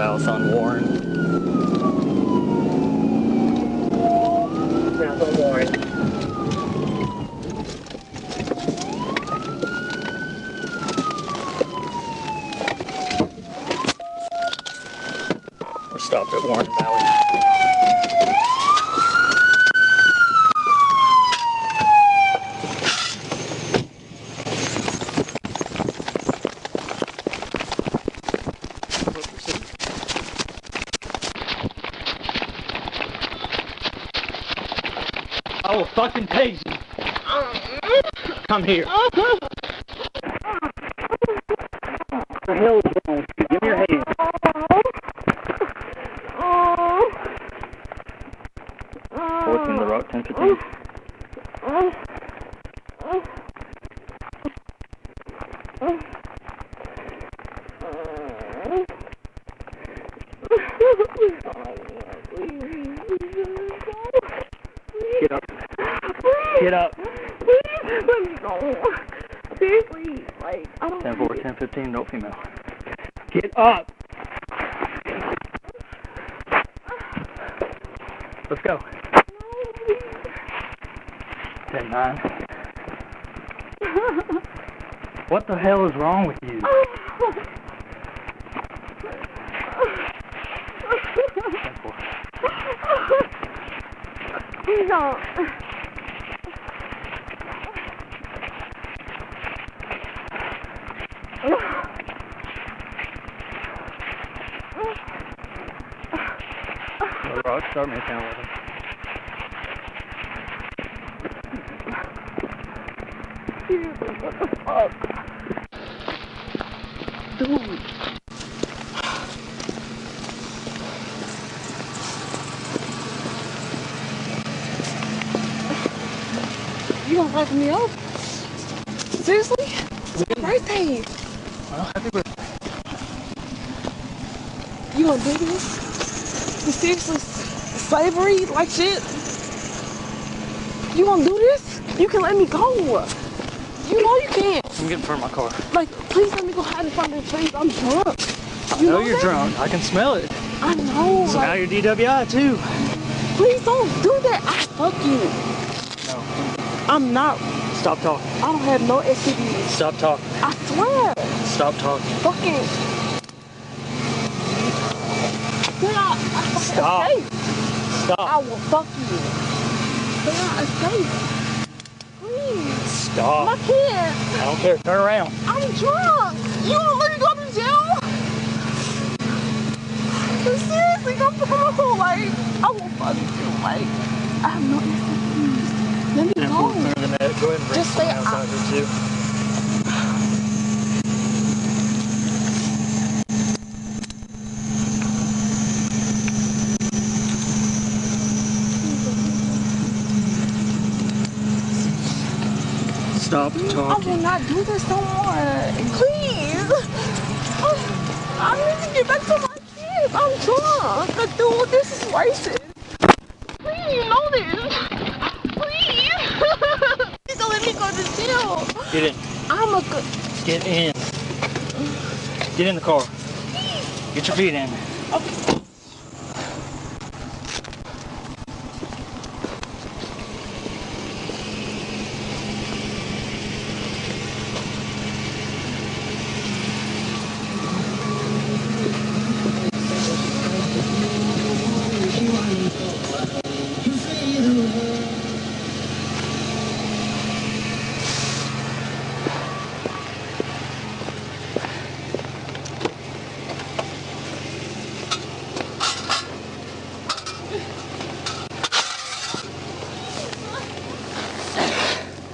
south on Warren. South on Warren. We're stopped at Warren Valley. I will fucking tase you. Come here. What the hell is wrong with you? Give me your hand. What's in the rock, 10-15? Get up. Get up. Please, let me go. Seriously, like, I don't 10-4, 10-15, no female. Get up. Let's go. 10-9. What the hell is wrong with you? 10-4. Please don't. No rock, start me down with him. What the fuck? Dude. You gonna lock me up? Seriously? It's my birthday. Well, happy birthday. You gonna do this? You seriously? Slavery? Like shit? You gonna do this? You can let me go. You know you can't. I'm getting in front of my car. Like, please let me go hide in front of the trees. I'm drunk. I know you're drunk. I can smell it. I know. So like, now you're DWI too. please don't do that. I fuck you. No. I'm not. Stop talking. I don't have no STDs. Stop talking. I swear. Stop talking. Fucking. Can I Stop. escape? Stop. I will fuck you. Can I escape? Please. Stop. My kid. I don't care. Turn around. I'm drunk. You won't let me go to jail? Seriously, don't put my whole life. I will fuck you. Like, I have no STDs. Let me go. Go ahead and bring Just say someone else out here too. Stop I will talking. not do this no more. Please. I need to get back to my kids. I'm drunk. Dude, this is racist. Please, you know this. Please. Please don't let me go to jail. Get in. I'm a good. Get in. Get in the car. Get your feet in. Okay.